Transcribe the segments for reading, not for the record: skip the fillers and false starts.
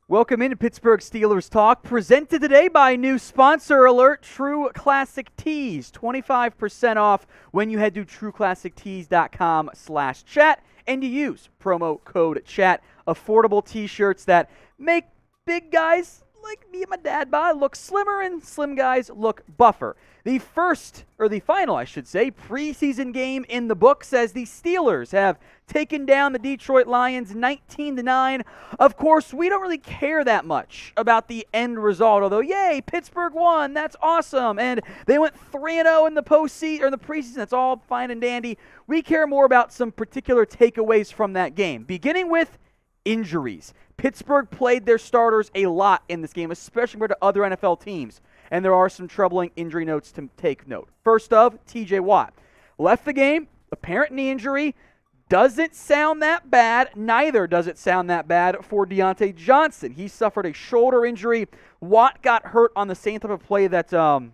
Welcome into Pittsburgh Steelers Talk, presented today by new sponsor alert, True Classic Tees. 25% off when you head to trueclassictees.com/chat and you use promo code CHAT. Affordable t-shirts that make big guys like me and my dad look slimmer and slim guys look buffer. The final preseason game in the books as the Steelers have taken down the Detroit Lions 19-9. Of course, we don't really care that much about the end result, although, yay, Pittsburgh won, that's awesome, and they went 3-0 in the postseason, or in the preseason, that's all fine and dandy. We care more about some particular takeaways from that game, beginning with injuries. Pittsburgh played their starters a lot in this game, especially compared to other NFL teams, and there are some troubling injury notes to take note. First of, TJ Watt left the game, apparent knee injury. Doesn't sound that bad. Neither does it sound that bad for Diontae Johnson. He suffered a shoulder injury. Watt got hurt on the same type of play that Kayvon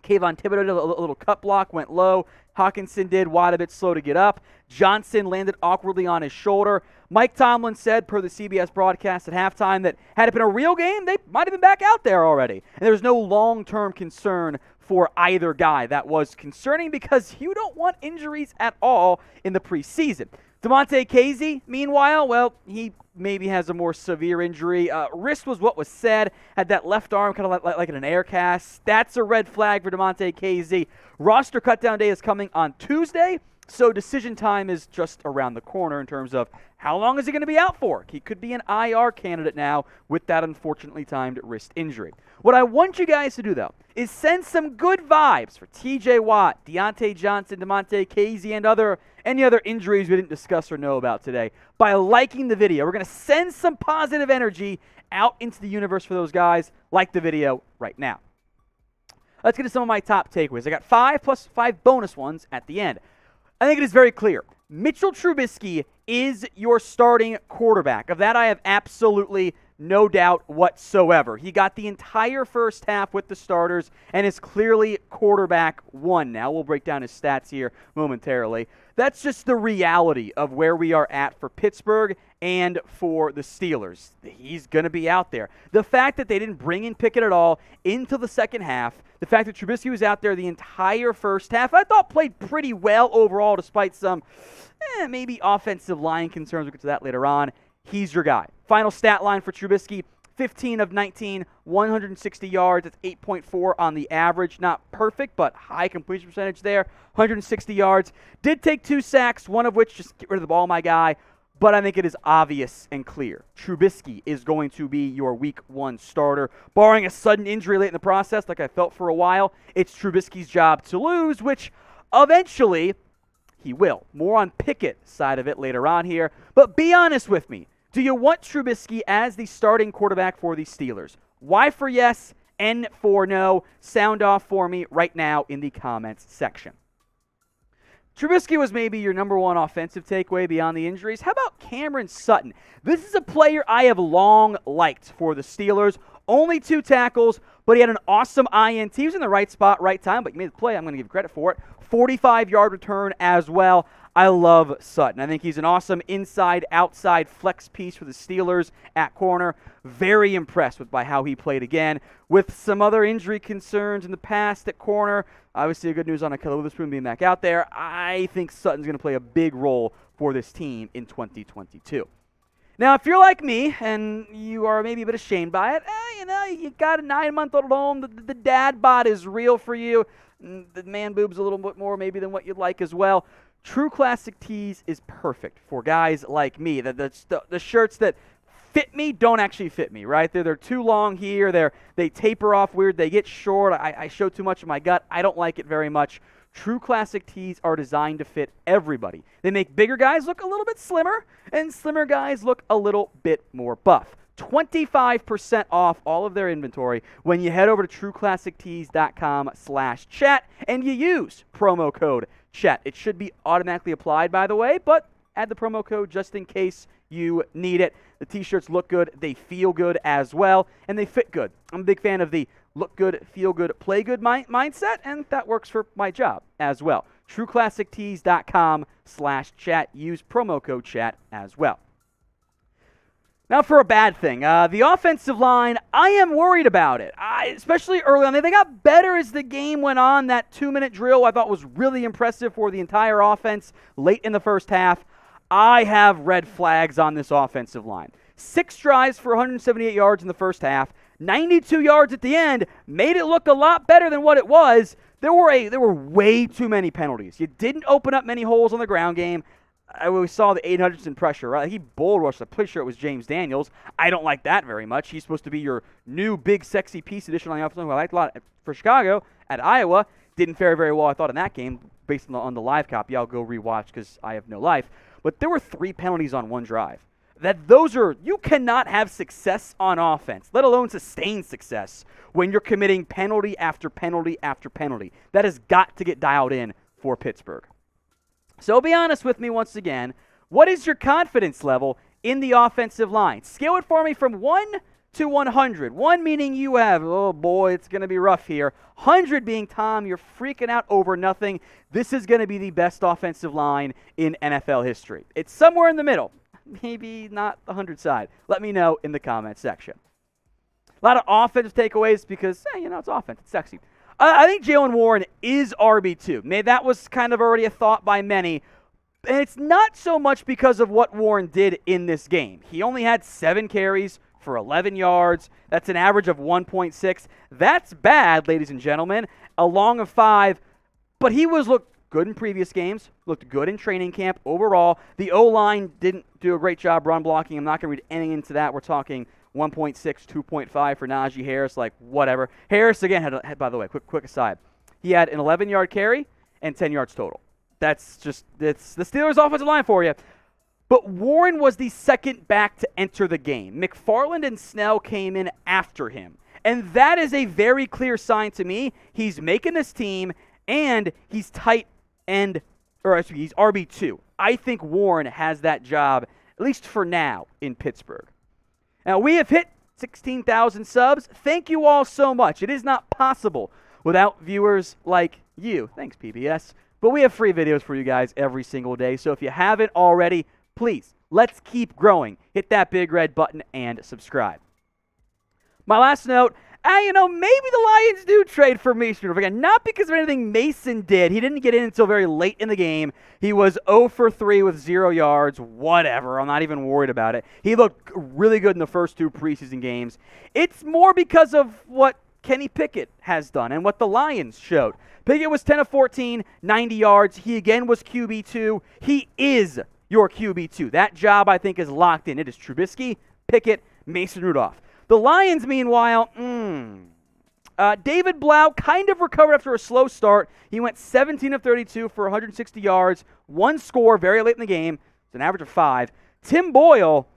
Thibodeau did, a little cut block, went low. Hawkinson did. Watt a bit slow to get up. Johnson landed awkwardly on his shoulder. Mike Tomlin said, per the CBS broadcast at halftime, that had it been a real game, they might have been back out there already. And there was no long-term concern for either guy. That was concerning because you don't want injuries at all in the preseason. Damontae Kazee, meanwhile, well, he maybe has a more severe injury. Wrist was what was said. Had that left arm kind of like in an air cast. That's a red flag for Damontae Kazee. Roster cutdown day is coming on Tuesday, so decision time is just around the corner in terms of how long is he going to be out for. He could be an IR candidate now with that unfortunately timed wrist injury. What I want you guys to do, though, is send some good vibes for TJ Watt, Diontae Johnson, Damontae Kazee, and any other injuries we didn't discuss or know about today by liking the video. We're going to send some positive energy out into the universe for those guys. Like the video right now. Let's get to some of my top takeaways. I got 5 plus 5 bonus ones at the end. I think it is very clear. Mitchell Trubisky is your starting quarterback. Of that, I have absolutely no doubt whatsoever. He got the entire first half with the starters and is clearly quarterback one now. We'll break down his stats here momentarily. That's just the reality of where we are at for Pittsburgh and for the Steelers. He's going to be out there. The fact that they didn't bring in Pickett at all into the second half, the fact that Trubisky was out there the entire first half, I thought played pretty well overall despite some maybe offensive line concerns. We'll get to that later on. He's your guy. Final stat line for Trubisky, 15 of 19, 160 yards. That's 8.4 on the average. Not perfect, but high completion percentage there. 160 yards. Did take 2 sacks, one of which just get rid of the ball, my guy. But I think it is obvious and clear. Trubisky is going to be your week 1 starter. Barring a sudden injury late in the process, like I felt for a while, it's Trubisky's job to lose, which eventually he will. More on Pickett's side of it later on here. But be honest with me. Do you want Trubisky as the starting quarterback for the Steelers? Y for yes, N for no. Sound off for me right now in the comments section. Trubisky was maybe your number 1 offensive takeaway beyond the injuries. How about Cameron Sutton? This is a player I have long liked for the Steelers. Only 2 tackles, but he had an awesome INT. He was in the right spot, right time, but he made the play. I'm going to give credit for it. 45-yard return as well. I love Sutton. I think he's an awesome inside-outside flex piece for the Steelers at corner. Very impressed by how he played again. With some other injury concerns in the past at corner, obviously good news on Ahkello Witherspoon being back out there. I think Sutton's going to play a big role for this team in 2022. Now, if you're like me and you are maybe a bit ashamed by it, you got a 9-month-old at home, the dad bod is real for you. The man boob's a little bit more maybe than what you'd like as well. True Classic Tees is perfect for guys like me. The shirts that fit me don't actually fit me, right? They're too long here. They taper off weird. They get short. I show too much of my gut. I don't like it very much. True Classic Tees are designed to fit everybody. They make bigger guys look a little bit slimmer, and slimmer guys look a little bit more buff. 25% off all of their inventory when you head over to trueclassictees.com/chat and you use promo code CHAT. It should be automatically applied, by the way, but add the promo code just in case you need it. The t-shirts look good, they feel good as well, and they fit good. I'm a big fan of the look good, feel good, play good mindset, and that works for my job as well. trueclassictees.com/chat. Use promo code CHAT as well. Now for a bad thing. The offensive line, I am worried about it, especially early on. They got better as the game went on. That 2-minute drill I thought was really impressive for the entire offense late in the first half. I have red flags on this offensive line. 6 drives for 178 yards in the first half, 92 yards at the end, made it look a lot better than what it was. There were way too many penalties. You didn't open up many holes on the ground game. We saw the 800s in pressure, right? He bull rushed. I'm pretty sure it was James Daniels. I don't like that very much. He's supposed to be your new big sexy piece addition on the offensive line, who I liked a lot for Chicago. At Iowa, didn't fare very well, I thought, in that game, based on the live copy. I'll go rewatch because I have no life. But there were 3 penalties on one drive. You cannot have success on offense, let alone sustain success, when you're committing penalty after penalty after penalty. That has got to get dialed in for Pittsburgh. So be honest with me once again. What is your confidence level in the offensive line? Scale it for me from 1 to 100. 1 meaning you have, oh boy, it's going to be rough here. 100 being, Tom, you're freaking out over nothing. This is going to be the best offensive line in NFL history. It's somewhere in the middle. Maybe not the 100 side. Let me know in the comments section. A lot of offensive takeaways because, it's offense. It's sexy. I think Jaylen Warren is RB2. Maybe that was kind of already a thought by many. And it's not so much because of what Warren did in this game. He only had 7 carries for 11 yards. That's an average of 1.6. That's bad, ladies and gentlemen. A long of 5. But he looked good in previous games, looked good in training camp overall. The O-line didn't do a great job run blocking. I'm not going to read anything into that. We're talking 1.6, 2.5 for Najee Harris, whatever. Harris, again, had by the way, quick aside, he had an 11-yard carry and 10 yards total. It's the Steelers' offensive line for you. But Warren was the second back to enter the game. McFarland and Snell came in after him. And that is a very clear sign to me. He's making this team, and he's he's RB2. I think Warren has that job, at least for now, in Pittsburgh. Now, we have hit 16,000 subs. Thank you all so much. It is not possible without viewers like you. Thanks, PBS. But we have free videos for you guys every single day. So if you haven't already, please, let's keep growing. Hit that big red button and subscribe. My last note, maybe the Lions do trade for Mason Rudolph. Again, not because of anything Mason did. He didn't get in until very late in the game. He was 0 for 3 with 0 yards. Whatever. I'm not even worried about it. He looked really good in the first 2 preseason games. It's more because of what Kenny Pickett has done and what the Lions showed. Pickett was 10 of 14, 90 yards. He again was QB2. He is your QB2. That job, I think, is locked in. It is Trubisky, Pickett, Mason Rudolph. The Lions, meanwhile, David Blau kind of recovered after a slow start. He went 17 of 32 for 160 yards, 1 score very late in the game. It's an average of 5. Tim Boyle,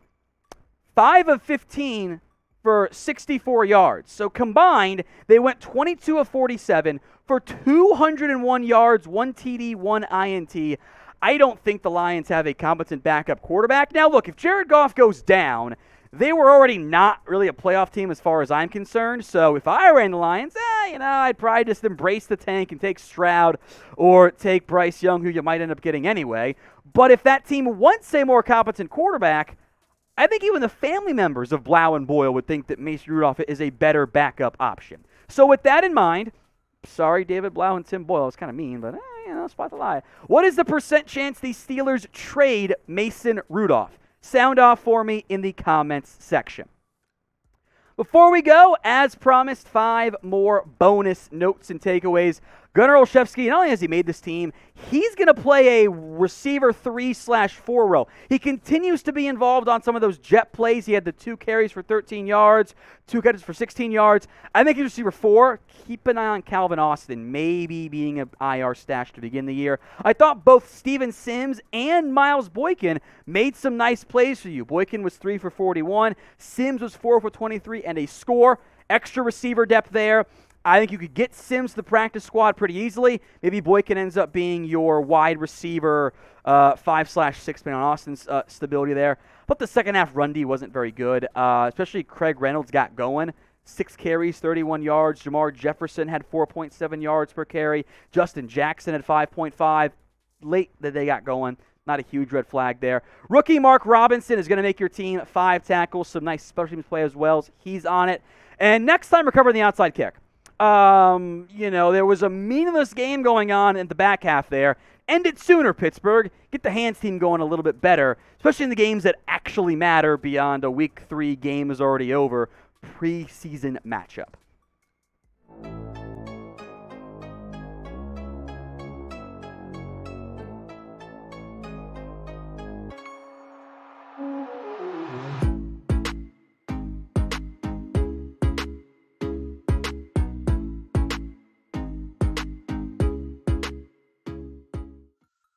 5 of 15 for 64 yards. So combined, they went 22 of 47 for 201 yards, 1 TD, 1 INT. I don't think the Lions have a competent backup quarterback. Now, look, if Jared Goff goes down, they were already not really a playoff team as far as I'm concerned. So if I ran the Lions, I'd probably just embrace the tank and take Stroud or take Bryce Young, who you might end up getting anyway. But if that team wants a more competent quarterback, I think even the family members of Blau and Boyle would think that Mason Rudolph is a better backup option. So with that in mind, sorry, David Blau and Tim Boyle. It's kind of mean, but, spot the lie. What is the % chance the Steelers trade Mason Rudolph? Sound off for me in the comments section. Before we go, as promised, 5 more bonus notes and takeaways. Gunnar Olszewski, not only has he made this team, he's going to play a receiver 3/4 role. He continues to be involved on some of those jet plays. He had the 2 carries for 13 yards, 2 catches for 16 yards. I think he's receiver 4. Keep an eye on Calvin Austin, maybe being an IR stash to begin the year. I thought both Steven Sims and Miles Boykin made some nice plays for you. Boykin was 3 for 41. Sims was 4 for 23 and a score. Extra receiver depth there. I think you could get Sims to the practice squad pretty easily. Maybe Boykin ends up being your wide receiver 5/6 man on Austin's stability there. But the second half run D wasn't very good, especially Craig Reynolds got going. 6 carries, 31 yards. Jamar Jefferson had 4.7 yards per carry. Justin Jackson had 5.5. Late that they got going. Not a huge red flag there. Rookie Mark Robinson is going to make your team 5 tackles. Some nice special teams play as well. He's on it. And next time, recover the onside kick. There was a meaningless game going on in the back half there. End it sooner, Pittsburgh. Get the hands team going a little bit better, especially in the games that actually matter beyond a Week 3 game is already over preseason matchup.